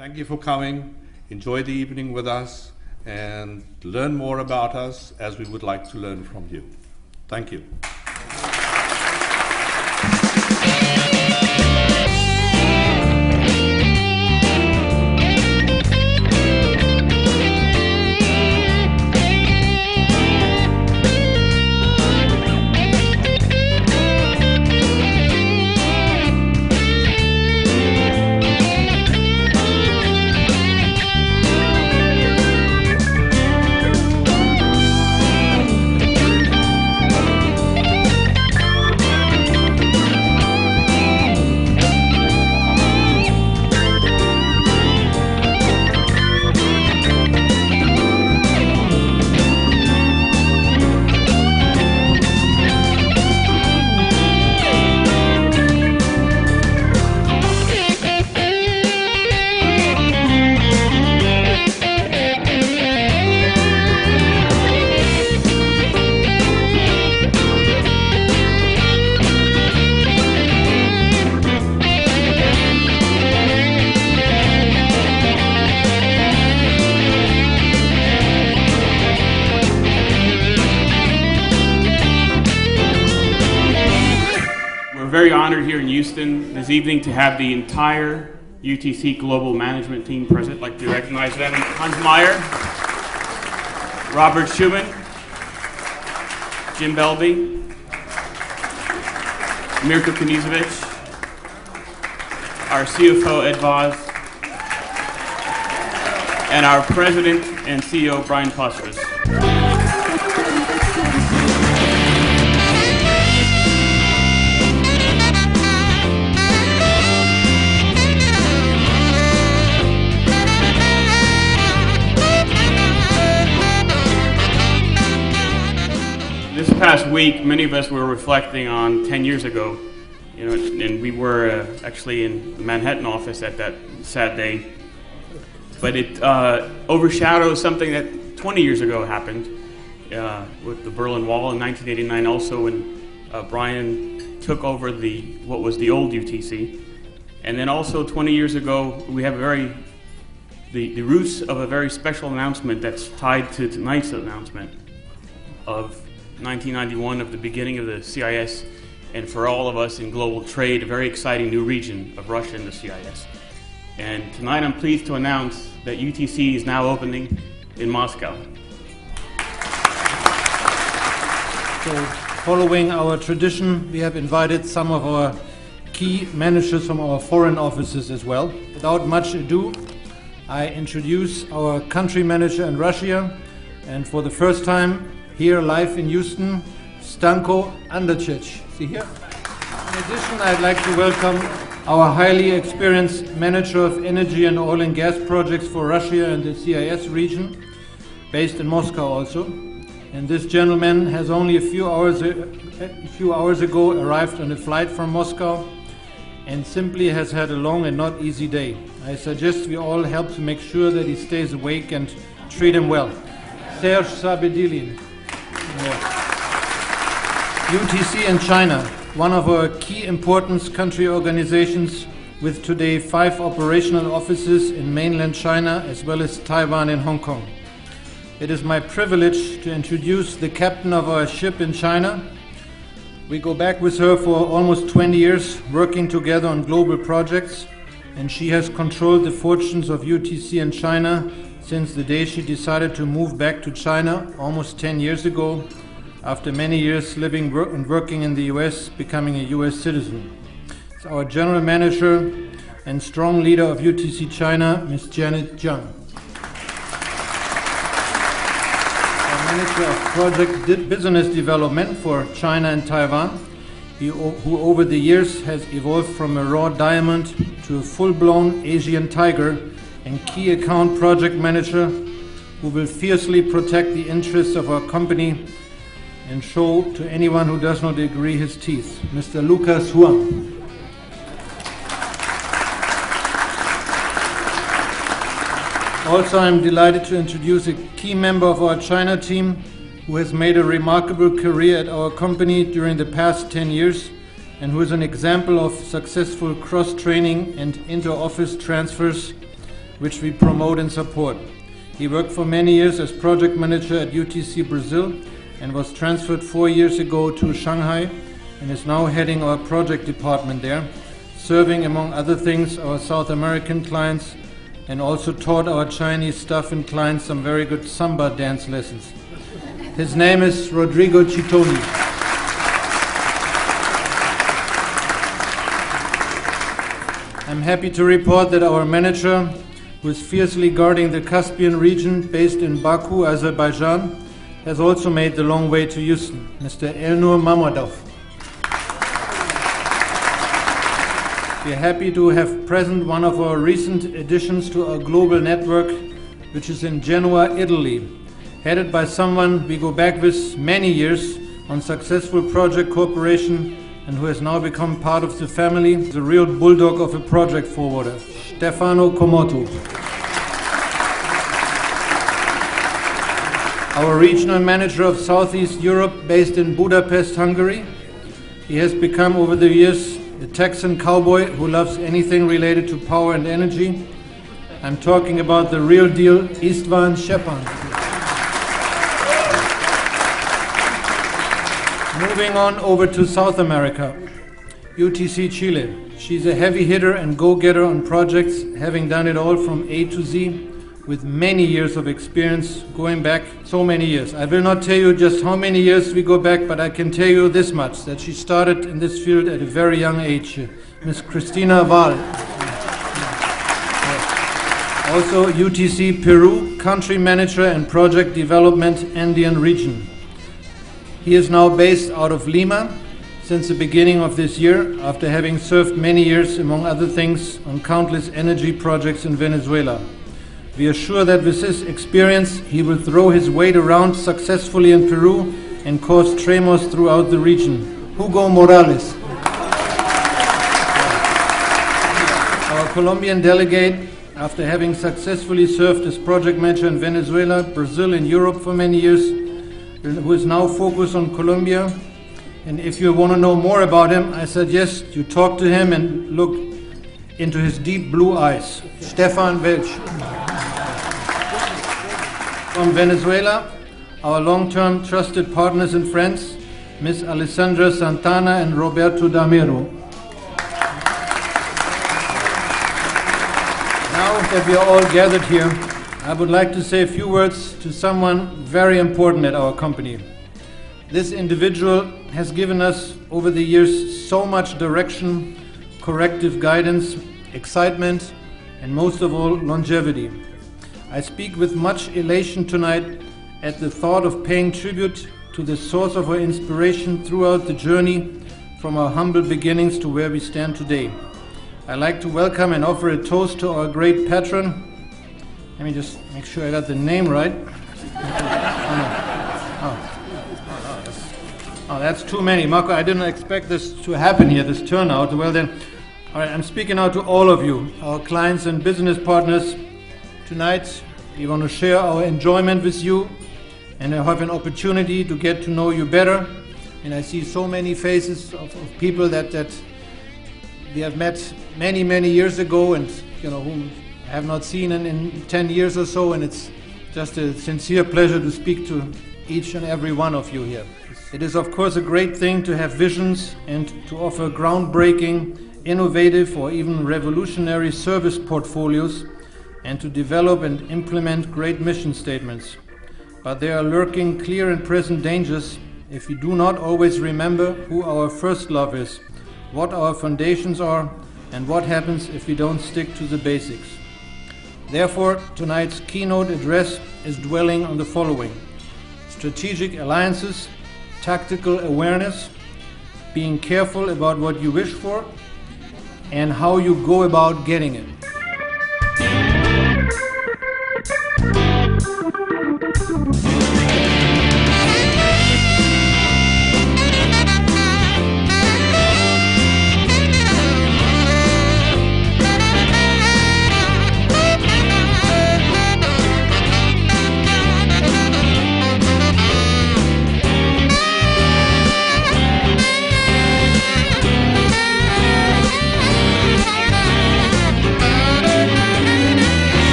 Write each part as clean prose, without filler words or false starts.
Thank you for coming. Enjoy the evening with us and learn more about us as we would like to learn from you. Thank you. Very honored here in Houston this evening to have the entire UTC Global Management Team present. I'd like to recognize them. Hans Meyer, Robert Schumann, Jim Belby, Mirko Knizovic, our CFO Ed Voss, and our President and CEO Brian Posteris. This past week, many of us were reflecting on 10 years ago, and we were actually in the Manhattan office at that sad day. But it overshadows something that 20 years ago happened with the Berlin Wall in 1989. Also, when Brian took over what was the old UTC, and then also 20 years ago, we have the roots of a very special announcement that's tied to tonight's announcement of 1991, of the beginning of the CIS, and for all of us in global trade, a very exciting new region of Russia and the CIS. And tonight I'm pleased to announce that UTC is now opening in Moscow. So, following our tradition, we have invited some of our key managers from our foreign offices as well. Without much ado, I introduce our country manager in Russia, and for the first time here live in Houston, Stanko Andrčić. See here? In addition, I'd like to welcome our highly experienced manager of energy and oil and gas projects for Russia and the CIS region, based in Moscow also. And this gentleman has only a few hours ago arrived on a flight from Moscow and simply has had a long and not easy day. I suggest we all help to make sure that he stays awake and treat him well. Serge Sabedilin. UTC in China, one of our key importance country organizations with today 5 operational offices in mainland China as well as Taiwan and Hong Kong. It is my privilege to introduce the captain of our ship in China. We go back with her for almost 20 years working together on global projects, and she has controlled the fortunes of UTC in China since the day she decided to move back to China almost 10 years ago, after many years living and working in the US, becoming a US citizen. It's our general manager and strong leader of UTC China, Ms. Janet Jiang. Our manager of project business development for China and Taiwan, who over the years has evolved from a raw diamond to a full-blown Asian tiger, and key account project manager who will fiercely protect the interests of our company and show to anyone who does not agree his teeth, Mr. Lucas Huang. Also, I'm delighted to introduce a key member of our China team who has made a remarkable career at our company during the past 10 years and who is an example of successful cross-training and inter-office transfers, which we promote and support. He worked for many years as project manager at UTC Brazil and was transferred 4 years ago to Shanghai and is now heading our project department there, serving, among other things, our South American clients, and also taught our Chinese staff and clients some very good samba dance lessons. His name is Rodrigo Chitoni. I'm happy to report that our manager, who is fiercely guarding the Caspian region based in Baku, Azerbaijan, has also made the long way to Houston, Mr. Elnur Mamadov. We are happy to have present one of our recent additions to our global network, which is in Genoa, Italy, headed by someone we go back with many years on successful project cooperation and who has now become part of the family, the real bulldog of a project forwarder, Stefano Comoto. Our regional manager of Southeast Europe, based in Budapest, Hungary. He has become, over the years, a Texan cowboy who loves anything related to power and energy. I'm talking about the real deal, Istvan Shepan. Moving on over to South America, UTC Chile. She's a heavy hitter and go-getter on projects, having done it all from A to Z, with many years of experience, going back so many years. I will not tell you just how many years we go back, but I can tell you this much, that she started in this field at a very young age. Miss Cristina Val. Also UTC Peru, country manager and project development Andean region. He is now based out of Lima since the beginning of this year, after having served many years, among other things, on countless energy projects in Venezuela. We are sure that with his experience, he will throw his weight around successfully in Peru and cause tremors throughout the region. Hugo Morales. Our Colombian delegate, after having successfully served as project manager in Venezuela, Brazil, and Europe for many years, who is now focused on Colombia. And if you want to know more about him, I suggest you talk to him and look into his deep blue eyes. Stefan Welch. From Venezuela, our long-term trusted partners and friends, Ms. Alessandra Santana and Roberto Damero. Now that we are all gathered here, I would like to say a few words to someone very important at our company. This individual has given us over the years so much direction, corrective guidance, excitement, and most of all, longevity. I speak with much elation tonight at the thought of paying tribute to the source of our inspiration throughout the journey from our humble beginnings to where we stand today. I'd like to welcome and offer a toast to our great patron. Let me just make sure I got the name right. Oh, that's too many. Marco, I didn't expect this to happen here, this turnout. Well then, all right, I'm speaking now to all of you, our clients and business partners. Tonight, we want to share our enjoyment with you and have an opportunity to get to know you better. And I see so many faces of people that we have met many, many years ago and, whom I have not seen in 10 years or so. And it's just a sincere pleasure to speak to each and every one of you here. It is, of course, a great thing to have visions and to offer groundbreaking, innovative, or even revolutionary service portfolios, and to develop and implement great mission statements. But there are lurking clear and present dangers if we do not always remember who our first love is, what our foundations are, and what happens if we don't stick to the basics. Therefore, tonight's keynote address is dwelling on the following: strategic alliances, tactical awareness, being careful about what you wish for, and how you go about getting it.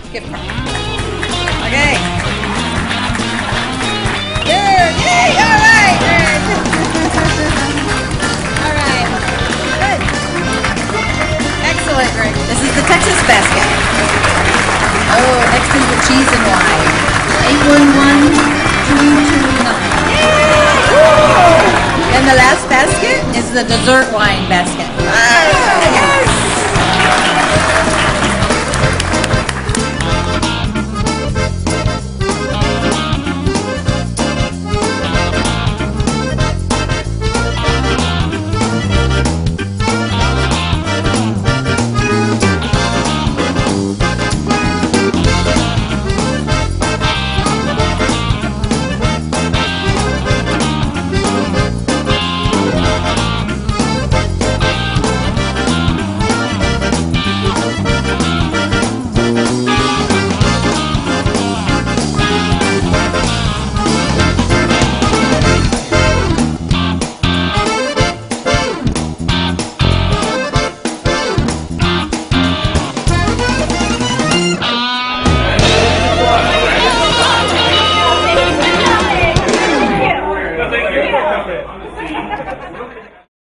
Skip part. Okay. There. Yay! All right. Good. All right. Good. Excellent, Greg. This is the Texas basket. Oh, next is the cheese and wine. 811229. And the last basket is the dessert wine basket. Yes.